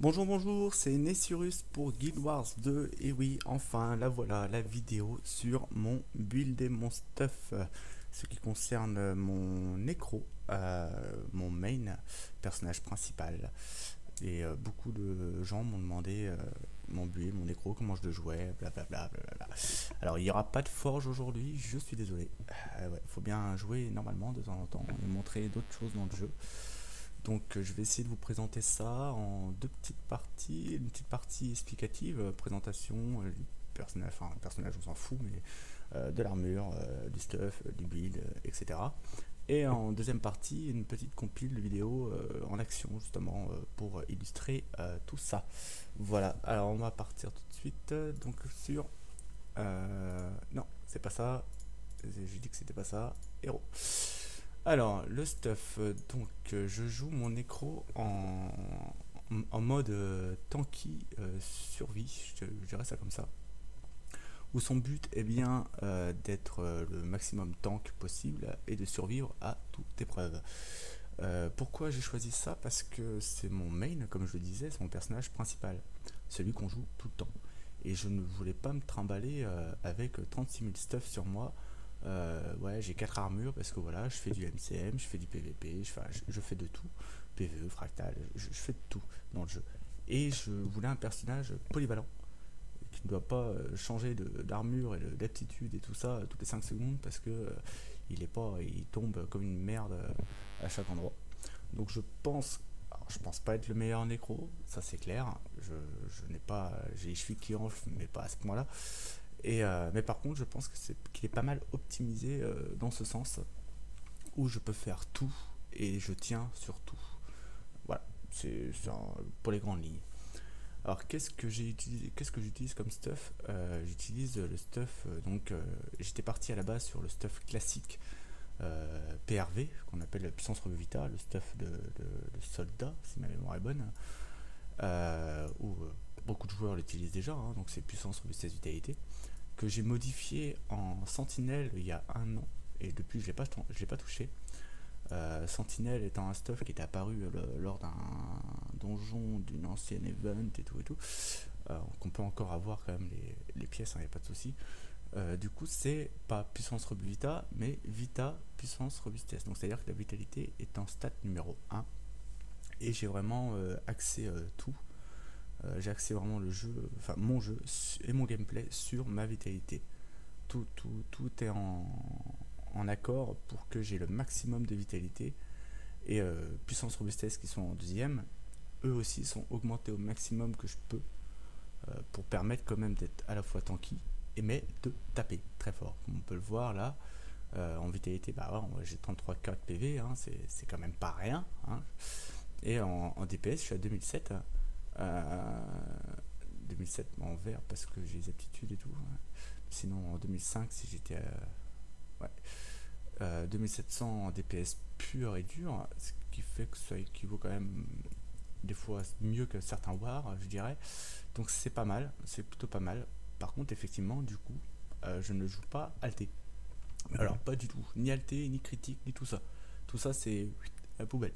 Bonjour, bonjour, c'est Nessurus pour Guild Wars 2. Et oui, enfin, la voilà, la vidéo sur mon build et mon stuff. Ce qui concerne mon nécro, mon main, personnage principal. Et beaucoup de gens m'ont demandé mon build, mon nécro, comment je le jouais, blablabla. Blablabla. Alors, il n'y aura pas de forge aujourd'hui, je suis désolé. Ouais, faut bien jouer normalement de temps en temps et montrer d'autres choses dans le jeu. Donc je vais essayer de vous présenter ça en deux petites parties. Une petite partie explicative, présentation du personnage, enfin le personnage on s'en fout, mais de l'armure, du stuff, du build, etc. Et en deuxième partie, une petite compile de vidéos en action justement pour illustrer tout ça. Voilà, alors on va partir tout de suite donc sur... non, c'est pas ça. J'ai dit que c'était pas ça. Héros. Alors, le stuff, donc je joue mon nécro en mode tanky survie, je dirais ça comme ça, où son but est bien d'être le maximum tank possible et de survivre à toute épreuve. Pourquoi j'ai choisi ça? Parce que c'est mon main, comme je le disais, c'est mon personnage principal, celui qu'on joue tout le temps. Et je ne voulais pas me trimballer avec 36 000 stuff sur moi. Ouais, j'ai 4 armures parce que voilà, je fais du MCM, je fais du PVP, je fais de tout. PVE, fractal, je fais de tout dans le jeu. Et je voulais un personnage polyvalent qui ne doit pas changer d'armure et d'aptitude et tout ça toutes les 5 secondes parce que il tombe comme une merde à chaque endroit. Donc je pense, alors, je pense pas être le meilleur nécro, ça c'est clair. Je n'ai pas, j'ai les chevilles qui enflent, mais pas à ce point-là. Mais par contre, je pense que qu'il est pas mal optimisé dans ce sens où je peux faire tout et je tiens sur tout. Voilà, pour les grandes lignes. Alors qu'est-ce que j'utilise comme stuff? J'utilise le stuff, j'étais parti à la base sur le stuff classique PRV, qu'on appelle la puissance revita, le stuff de soldat, si ma mémoire est bonne, où beaucoup de joueurs l'utilisent déjà, hein, donc c'est puissance robustesse vitalité, que j'ai modifié en sentinelle il y a un an, et depuis je l'ai pas touché. Sentinelle étant un stuff qui était apparu lors d'un donjon d'une ancienne event et tout et tout, qu'on peut encore avoir quand même les pièces, il n'y a pas de souci. Du coup, c'est pas puissance vita, mais vita puissance robustesse. Donc, c'est-à-dire que la vitalité est en stat numéro 1. Et j'ai vraiment axé tout. J'ai axé vraiment le jeu, enfin mon jeu et mon gameplay sur ma vitalité. Tout est en accord pour que j'ai le maximum de vitalité. Et puissance robustesse qui sont en deuxième, eux aussi sont augmentés au maximum que je peux pour permettre quand même d'être à la fois tanky et mais de taper très fort. Comme on peut le voir là, en vitalité, bah ouais, j'ai 33k de PV, hein, c'est quand même pas rien. Hein. Et en DPS, je suis à 2007. 2007 en vert parce que j'ai les aptitudes et tout. Hein. Sinon en 2005, si j'étais ouais, 2700 en DPS pur et dur, ce qui fait que ça équivaut quand même des fois mieux que certains wars, je dirais. Donc c'est pas mal, c'est plutôt pas mal. Par contre, effectivement, du coup, je ne joue pas alté. Alors pas du tout, ni alté, ni critique, ni tout ça. Tout ça c'est la poubelle.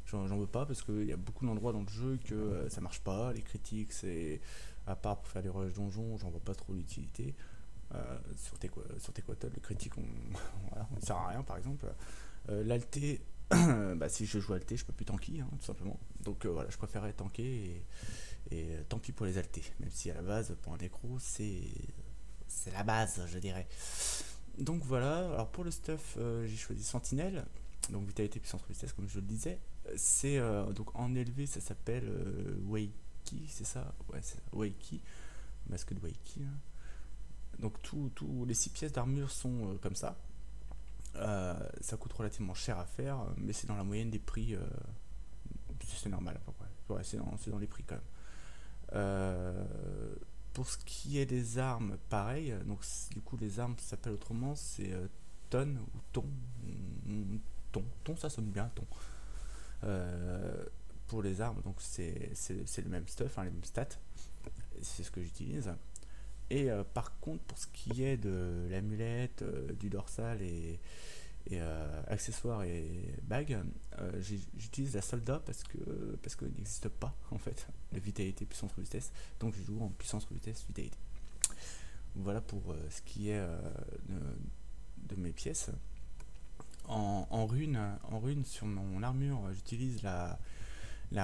J'en veux pas parce qu'il y a beaucoup d'endroits dans le jeu que ça marche pas. Les critiques, c'est à part pour faire des rushs donjons, j'en vois pas trop l'utilité. Sur tes quotas, le critique, voilà, on ne sert à rien par exemple. L'alté, bah, si je joue alté, je peux plus tanker, hein, tout simplement. Donc voilà, je préférais tanker et tant pis pour les altés. Même si à la base, pour un nécro, c'est la base, je dirais. Donc voilà, alors pour le stuff, j'ai choisi Sentinelle, donc vitalité puissance vitesse comme je le disais. C'est donc en élevé, ça s'appelle Waiki, c'est ça? Ouais, c'est Waiki, masque de Waiki. Hein. Donc tous les 6 pièces d'armure sont comme ça. Ça coûte relativement cher à faire, mais c'est dans la moyenne des prix. C'est normal à peu près. Ouais, c'est dans les prix quand même. Pour ce qui est des armes, pareil. Donc du coup les armes s'appellent autrement, c'est tonne ou ton. Ton, ça sonne bien, ton. Pour les armes, donc c'est le même stuff, hein, les mêmes stats. C'est ce que j'utilise. Et par contre, pour ce qui est de l'amulette, du dorsal Et accessoires et bagues, j'utilise la soldat parce qu'il n'existe pas en fait de vitalité, puissance, robustesse. Donc je joue en puissance, robustesse, vitalité. Voilà pour ce qui est de mes pièces. En rune sur mon armure, j'utilise la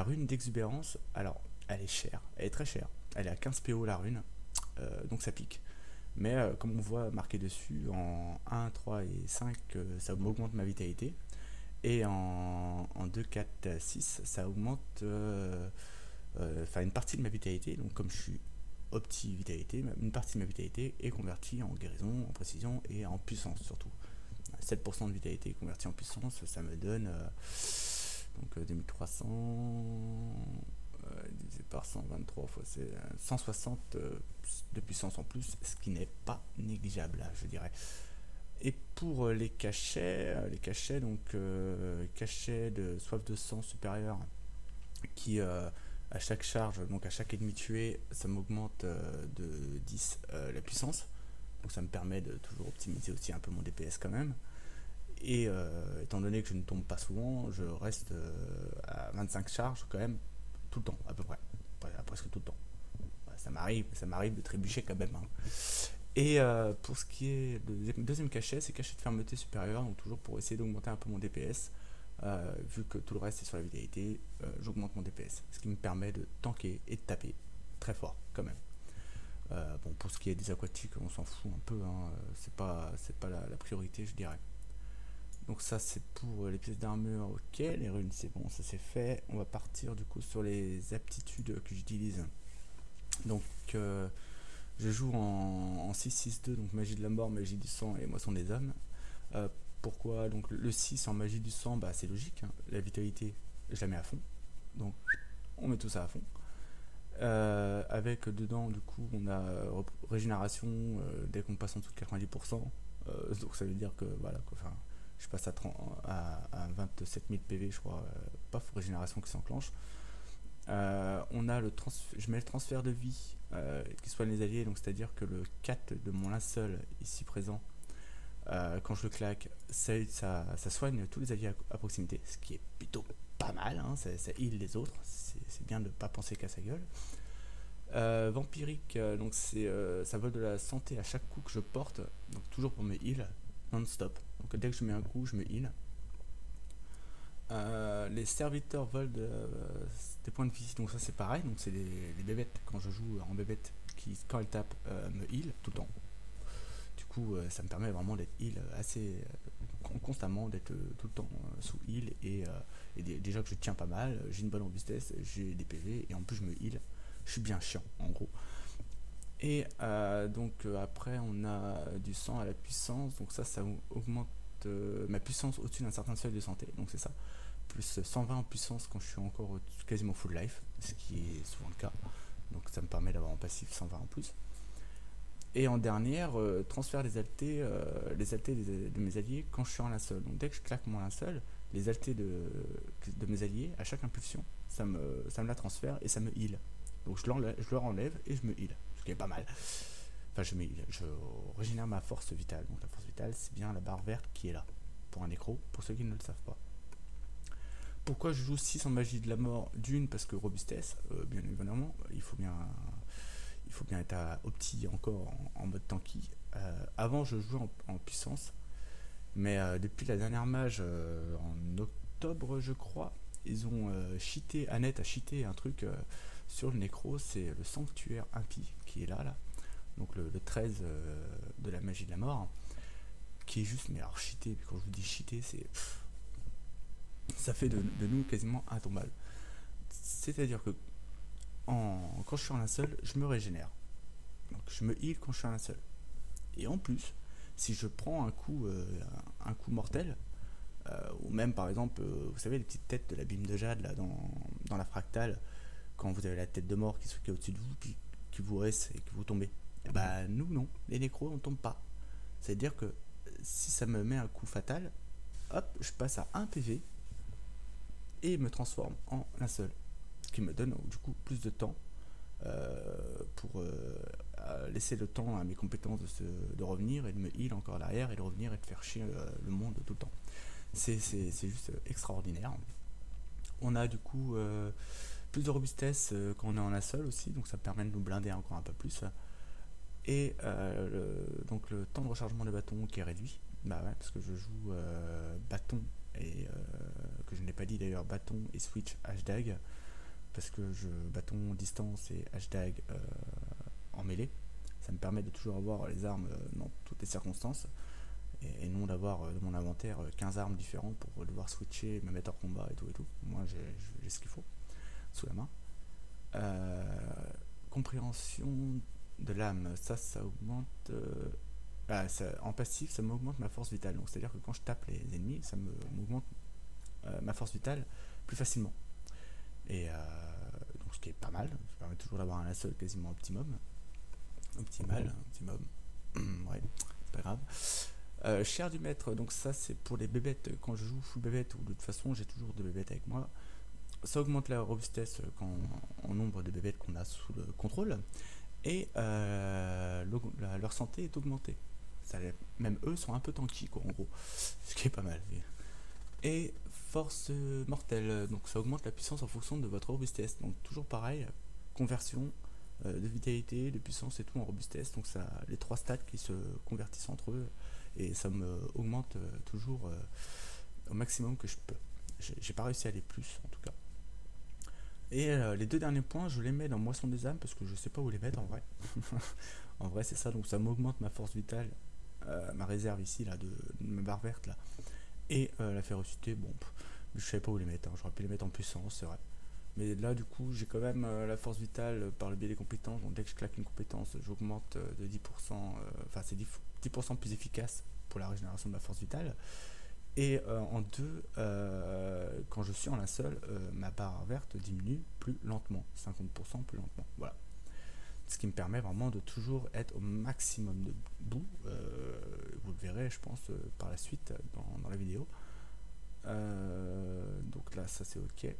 rune d'exubérance. Alors, elle est chère, elle est très chère. Elle est à 15 PO la rune, donc ça pique. Mais comme on voit marqué dessus, en 1, 3 et 5, ça m'augmente ma vitalité. Et en 2, 4, 6, ça augmente une partie de ma vitalité. Donc comme je suis opti vitalité, une partie de ma vitalité est convertie en guérison, en précision et en puissance surtout. 7% de vitalité convertie en puissance, ça me donne donc 2300 divisé par 123 fois c'est 160 de puissance en plus, ce qui n'est pas négligeable, je dirais. Et pour les cachets, donc cachet de soif de sang supérieur qui à chaque charge, donc à chaque ennemi tué, ça m'augmente de 10 la puissance. Donc ça me permet de toujours optimiser aussi un peu mon DPS quand même. Et étant donné que je ne tombe pas souvent, je reste à 25 charges quand même, tout le temps à peu près, presque tout le temps. Ça m'arrive de trébucher quand même. Hein. Et pour ce qui est de deuxième cachet, c'est cachet de fermeté supérieure, donc toujours pour essayer d'augmenter un peu mon DPS. Vu que tout le reste est sur la vitalité, j'augmente mon DPS, ce qui me permet de tanker et de taper très fort quand même. Bon, pour ce qui est des aquatiques, on s'en fout un peu, hein, c'est pas la priorité, je dirais. Donc ça c'est pour les pièces d'armure, ok, les runes c'est bon, ça c'est fait. On va partir du coup sur les aptitudes que j'utilise. Donc je joue en 6-6-2, donc magie de la mort, magie du sang et moisson des âmes. Pourquoi donc le 6 en magie du sang, bah c'est logique, hein. La vitalité je la mets à fond, donc on met tout ça à fond. Avec dedans du coup on a régénération dès qu'on passe en dessous de 90%, donc ça veut dire que voilà quoi, enfin je passe à 27 000 PV je crois, paf, régénération qui s'enclenche. On a je mets le transfert de vie qui soigne les alliés, donc c'est à dire que le 4 de mon linceul ici présent, quand je le claque, ça soigne tous les alliés à proximité, ce qui est plutôt pas mal, hein, ça heal les autres, c'est bien de ne pas penser qu'à sa gueule. Vampirique, donc ça vole de la santé à chaque coup que je porte, donc toujours pour me heal non-stop. Donc dès que je mets un coup, je me heal. Les serviteurs volent des points de vie, donc ça c'est pareil, donc c'est les bébêtes, quand je joue en bébête, qui quand elles tapent me heal tout le temps. Du coup ça me permet vraiment d'être heal assez constamment, d'être tout le temps sous heal et déjà que je tiens pas mal, j'ai une bonne robustesse, j'ai des PV et en plus je me heal, je suis bien chiant en gros. Et donc après on a du sang à la puissance, donc ça augmente ma puissance au-dessus d'un certain seuil de santé, donc c'est ça, plus 120 en puissance quand je suis encore quasiment full life, ce qui est souvent le cas, donc ça me permet d'avoir en passif 120 en plus. Et en dernière, transfert des altés, de mes alliés quand je suis en linceul. Donc dès que je claque mon linceul, les altés de mes alliés, à chaque impulsion, ça me la transfère et ça me heal. Donc je leur enlève et je me heal, ce qui est pas mal. Enfin je me heal, je régénère ma force vitale. Donc la force vitale c'est bien la barre verte qui est là, pour un nécro, pour ceux qui ne le savent pas. Pourquoi je joue 6 en magie de la mort? D'une, parce que robustesse, bien évidemment, il faut bien être à opti encore en mode tanky. Avant je jouais en puissance, mais depuis la dernière mage en octobre je crois, ils ont cheaté, Annette a cheaté un truc sur le nécro, c'est le sanctuaire impie qui est là, donc le 13 de la magie de la mort, qui est juste, mais alors cheaté, quand je vous dis cheaté, c'est ça fait de nous quasiment intombable. C'est à dire que quand je suis en linceul, je me régénère, donc je me heal quand je suis en linceul, et en plus si je prends un coup mortel, ou même par exemple vous savez les petites têtes de l'abîme de jade là dans la fractale, quand vous avez la tête de mort qui est au-dessus de vous puis qui vous reste et que vous tombez, et bah nous non, les nécros on tombe pas, c'est à dire que si ça me met un coup fatal, hop, je passe à 1 PV et me transforme en linceul, ce qui me donne du coup plus de temps pour laisser le temps à mes compétences de revenir et de me heal encore à l'arrière et de revenir et de faire chier le monde tout le temps. C'est juste extraordinaire. On a du coup plus de robustesse quand on est en assaut aussi, donc ça permet de nous blinder encore un peu plus. Et donc le temps de rechargement de bâton qui est réduit, bah ouais, parce que je joue bâton et que je n'ai pas dit d'ailleurs, bâton et switch HDAG, parce que je bâton distance et HDAG en mêlée. Ça me permet de toujours avoir les armes dans toutes les circonstances et non d'avoir de mon inventaire 15 armes différentes pour devoir switcher, me mettre en combat et tout et tout. Moi j'ai ce qu'il faut sous la main. Compréhension de l'âme, ça augmente en passif, ça m'augmente ma force vitale, donc c'est à dire que quand je tape les ennemis, ça m'augmente ma force vitale plus facilement, et donc ce qui est pas mal, ça permet toujours d'avoir un assaut quasiment optimum, ouais, c'est pas grave. Chair du maître, donc ça c'est pour les bébêtes. Quand je joue full bébête, ou de toute façon j'ai toujours des bébêtes avec moi, ça augmente la robustesse en nombre de bébêtes qu'on a sous le contrôle, et leur santé est augmentée. Même eux sont un peu tanky quoi, en gros, ce qui est pas mal. Et force mortelle, donc ça augmente la puissance en fonction de votre robustesse, donc toujours pareil, conversion de vitalité, de puissance et tout en robustesse, donc ça, les trois stats qui se convertissent entre eux, et ça me augmente toujours au maximum que je peux. J'ai pas réussi à aller plus en tout cas. Et les deux derniers points, je les mets dans moisson des âmes parce que je sais pas où les mettre en vrai. En vrai c'est ça, donc ça m'augmente ma force vitale, ma réserve ici là de ma barre verte là, et la férocité, bon je savais pas où les mettre, hein. J'aurais pu les mettre en puissance, c'est vrai, mais là du coup j'ai quand même la force vitale par le biais des compétences, donc dès que je claque une compétence j'augmente de 10%, enfin c'est 10% plus efficace pour la régénération de ma force vitale. Et en deux, quand je suis en linceul, ma barre verte diminue plus lentement, 50% plus lentement, voilà. Ce qui me permet vraiment de toujours être au maximum de bout, vous le verrez je pense par la suite dans la vidéo. Donc là ça c'est ok.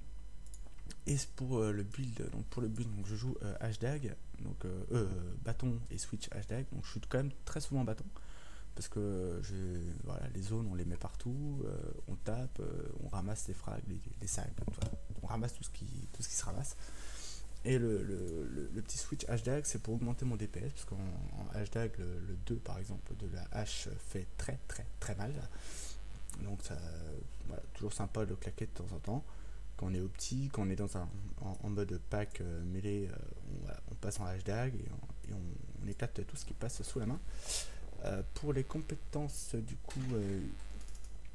Et pour le build, donc donc je joue HDAG, donc bâton et switch HDAG, donc je shoot quand même très souvent bâton, parce que voilà, les zones on les met partout, on tape, on ramasse les frags, les sacs, voilà. On ramasse tout ce qui se ramasse. Et le petit switch HDAG c'est pour augmenter mon DPS, parce qu'en HDAG le 2 par exemple de la hache fait très très très mal, donc ça, voilà, toujours sympa de le claquer de temps en temps. Quand on est opti, quand on est en mode pack mêlée, on passe en HDAG et on éclate tout ce qui passe sous la main. Pour les compétences du coup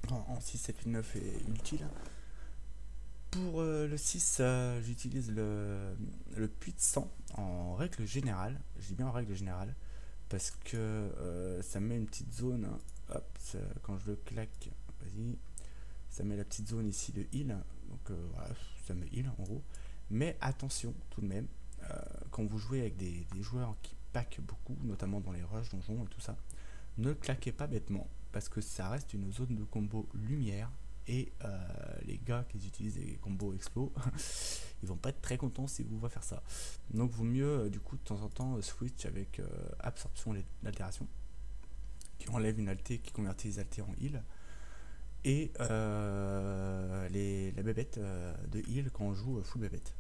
en 6, 7, 8, 9 est utile. Pour le 6, j'utilise le puits de sang en règle générale. Je dis bien en règle générale parce que ça met une petite zone, hop, quand je le claque, vas-y, ça met la petite zone ici de heal, donc voilà, ça me heal en gros. Mais attention tout de même, quand vous jouez avec des joueurs qui packent beaucoup, notamment dans les rushs, donjons et tout ça, ne claquez pas bêtement, parce que ça reste une zone de combo lumière, et les gars qui utilisent des combos explos, ils vont pas être très contents si vous voient faire ça. Donc vaut mieux du coup de temps en temps switch avec absorption d'altération, qui enlève une alté, qui convertit les altés en heal, et la bébête de heal quand on joue full bébête.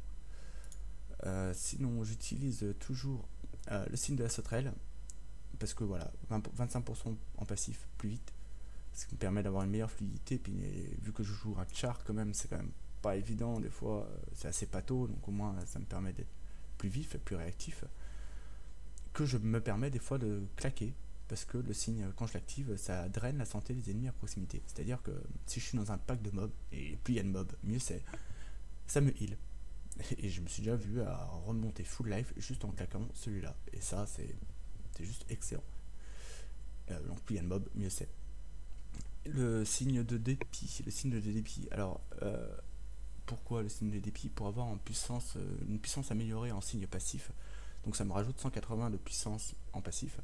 Sinon j'utilise toujours le signe de la sauterelle, parce que voilà, 25% en passif plus vite, ce qui me permet d'avoir une meilleure fluidité. Puis vu que je joue un char quand même, c'est quand même pas évident, des fois c'est assez pâteau, donc au moins ça me permet d'être plus vif et plus réactif, que je me permets des fois de claquer, parce que le signe, quand je l'active, ça draine la santé des ennemis à proximité. C'est à dire que si je suis dans un pack de mobs, et plus il y a de mobs, mieux c'est, ça me heal. Et je me suis déjà vu à remonter full life juste en claquant celui-là, et ça c'est juste excellent. Donc plus il y a de mobs, mieux c'est. Le signe de dépit, alors pourquoi le signe de dépit? Pour avoir une puissance améliorée en signe passif, donc ça me rajoute 180 de puissance en passif.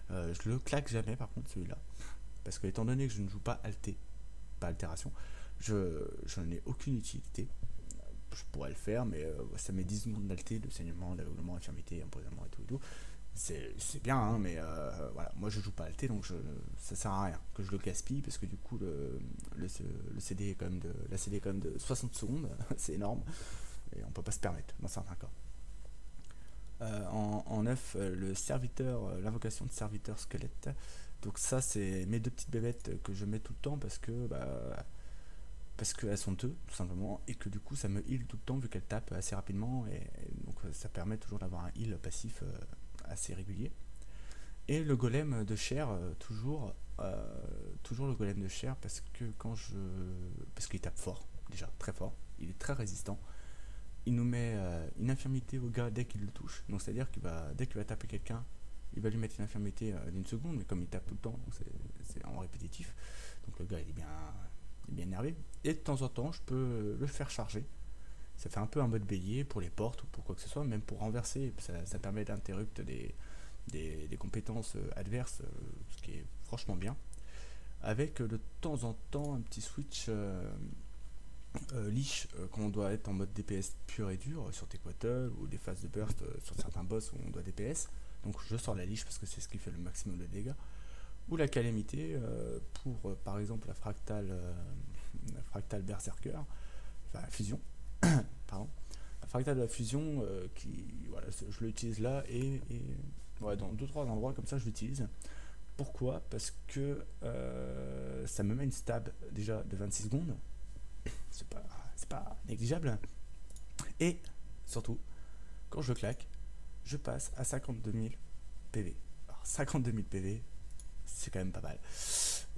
Je le claque jamais par contre celui-là, parce que étant donné que je ne joue pas alté, pas altération, je n'ai aucune utilité. Je pourrais le faire, mais ça met 10 secondes d'alté, de saignement, d'aveuglement, infirmité, empoisonnement et tout, c'est bien, hein, mais voilà, moi je joue pas LT, donc ça sert à rien que je le gaspille, parce que du coup le CD est quand même la CD est quand même de 60 secondes, c'est énorme, et on peut pas se permettre dans certains cas. En 9, le serviteur, l'invocation de serviteur squelette. Donc ça, c'est mes deux petites bébêtes que je mets tout le temps parce qu'elles sont deux, tout simplement, et que du coup ça me heal tout le temps vu qu'elles tapent assez rapidement, et donc ça permet toujours d'avoir un heal passif assez régulier. Et le golem de chair, toujours le golem de chair, parce qu'il tape fort, déjà très fort, il est très résistant. Il nous met une infirmité au gars dès qu'il le touche, donc c'est à dire dès qu'il va taper quelqu'un, il va lui mettre une infirmité d'une seconde, mais comme il tape tout le temps, c'est en répétitif, donc le gars il est bien énervé. Et de temps en temps je peux le faire charger, ça fait un peu un mode bélier pour les portes ou pour quoi que ce soit, même pour renverser, ça permet d'interrupt des compétences adverses, ce qui est franchement bien, avec de temps en temps un petit switch leash quand on doit être en mode DPS pur et dur sur Tequatl, ou des phases de burst sur certains boss où on doit DPS, donc je sors la leash parce que c'est ce qui fait le maximum de dégâts, ou la calamité pour par exemple la fractale berserker, enfin la fusion pardon, la fractale de la fusion, voilà, je l'utilise là, et ouais, dans 2-3 endroits comme ça je l'utilise. Pourquoi? Parce que ça me met une stab déjà de 26 secondes, c'est pas négligeable, et surtout quand je claque, je passe à 52 000 PV. Alors 52 000 PV, c'est quand même pas mal.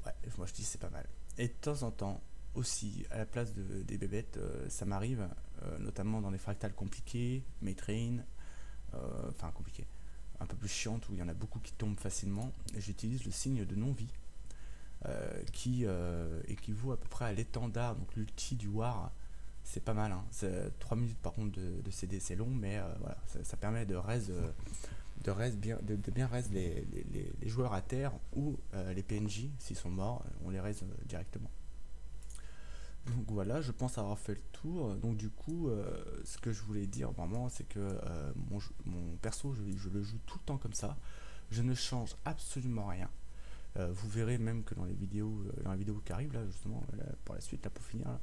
Ouais, moi je dis c'est pas mal. Et de temps en temps aussi, à la place des bébêtes, ça m'arrive, notamment dans des fractales compliquées, Matrain, enfin compliquées, un peu plus chiantes, où il y en a beaucoup qui tombent facilement, et j'utilise le signe de non-vie, qui équivaut à peu près à l'étendard, donc l'ulti du War. C'est pas mal, hein. 3 minutes par contre de CD, c'est long, mais voilà, ça permet de bien raise les joueurs à terre, ou les PNJ, s'ils sont morts, on les raise directement. Donc voilà, je pense avoir fait le tour. Donc du coup, ce que je voulais dire vraiment, c'est que mon perso, je le joue tout le temps comme ça. Je ne change absolument rien. Vous verrez même que dans les vidéos qui arrivent là, justement, pour la suite, là, pour finir, là,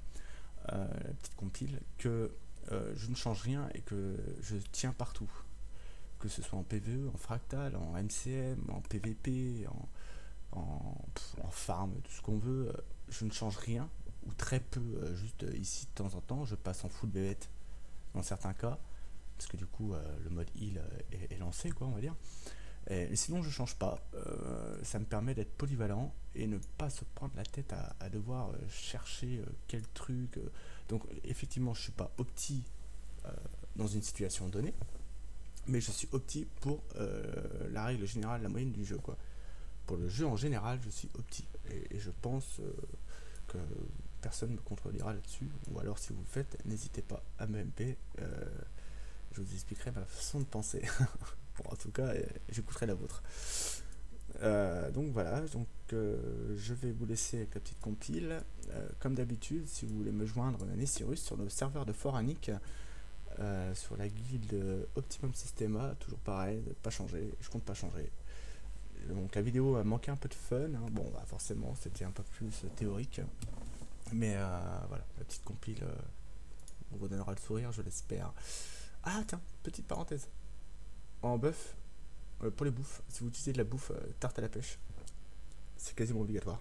la petite compile, que je ne change rien et que je tiens partout. Que ce soit en PvE, en fractal, en MCM, en PvP, en farm, tout ce qu'on veut, je ne change rien, ou très peu, juste ici de temps en temps, je passe en full bébête dans certains cas, parce que du coup le mode heal est lancé, quoi, on va dire. Et sinon je change pas, ça me permet d'être polyvalent et ne pas se prendre la tête à devoir chercher quel truc. Donc effectivement je suis pas opti dans une situation donnée, mais je suis opti pour la règle générale, la moyenne du jeu, quoi. Pour le jeu en général, je suis opti, et je pense que personne ne me contredira là-dessus, ou alors si vous le faites, n'hésitez pas à m'MP, je vous expliquerai ma façon de penser. Bon, en tout cas, j'écouterai la vôtre. Donc voilà, je vais vous laisser avec la petite compile. Comme d'habitude, si vous voulez me joindre, Nessirus, sur le serveur de Foranic, sur la guilde Optimum Systema, toujours pareil, pas changé, je compte pas changer. Donc la vidéo a manqué un peu de fun, hein. Bon bah forcément c'était un peu plus théorique, mais voilà, la petite compile vous redonnera le sourire, je l'espère. Ah tiens, petite parenthèse, en buff, pour les bouffes, si vous utilisez de la bouffe tarte à la pêche, c'est quasiment obligatoire.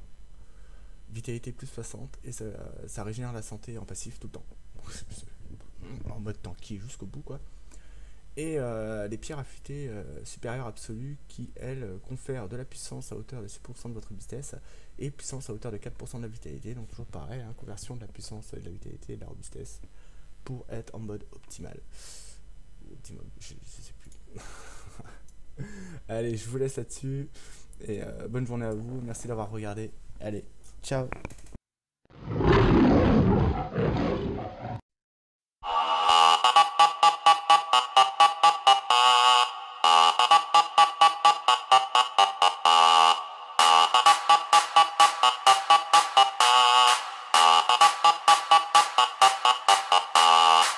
Vitalité plus 60, et ça régénère la santé en passif tout le temps. En mode tanky jusqu'au bout, quoi. Et les pierres affûtées supérieures absolues qui, elles, confèrent de la puissance à hauteur de 6% de votre vitesse et puissance à hauteur de 4% de la vitalité. Donc toujours pareil, hein, conversion de la puissance et de la vitalité et de la robustesse pour être en mode optimal. Optimum, je sais plus. Allez, je vous laisse là-dessus, et bonne journée à vous, merci d'avoir regardé. Allez, ciao.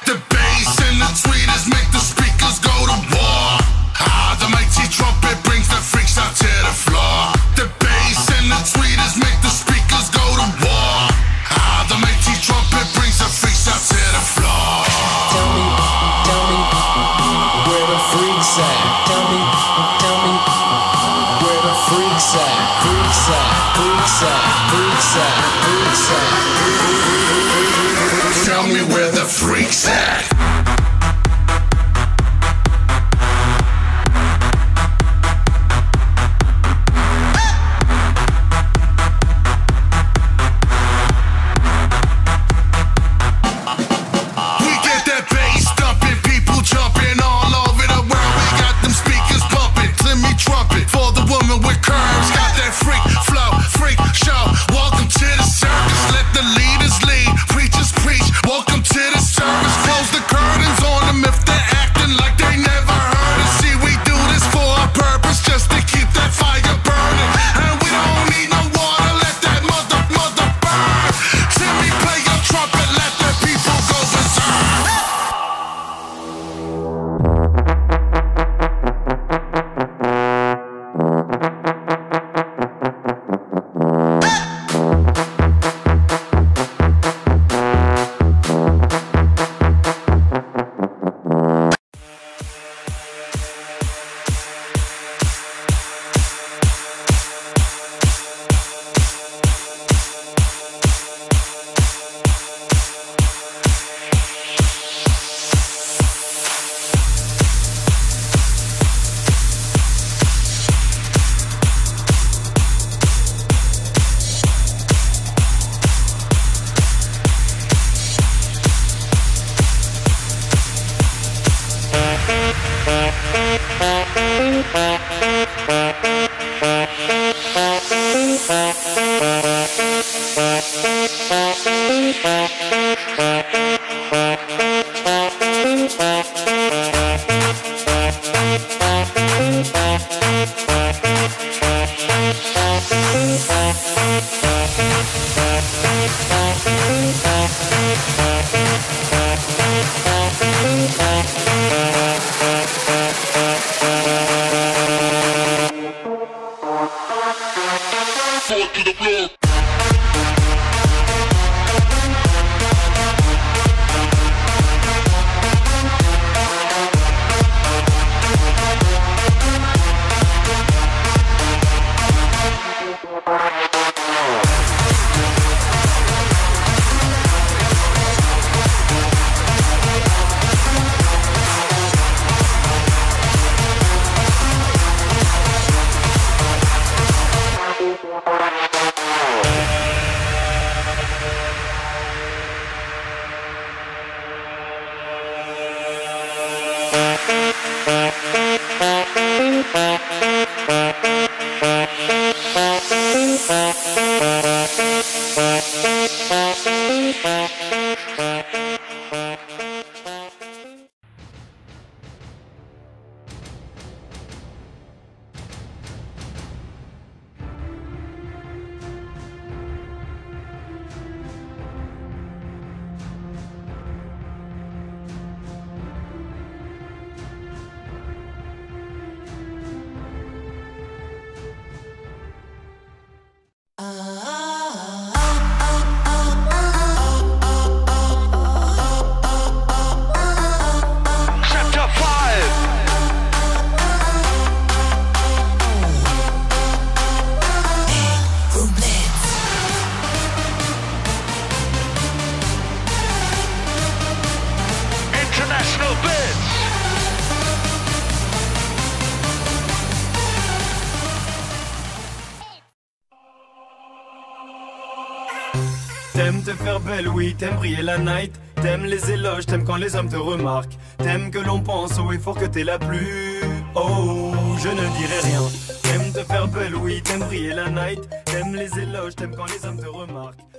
The bass and the tweeters make the speakers go to war. Ah, the mighty drum To the floor. T'aimes te faire belle, oui, t'aimes briller la night. T'aimes les éloges, t'aimes quand les hommes te remarquent. T'aimes que l'on pense haut et fort que t'es la plus. Oh, je ne dirai rien. T'aimes te faire belle, oui, t'aimes briller la night. T'aimes les éloges, t'aimes quand les hommes te remarquent.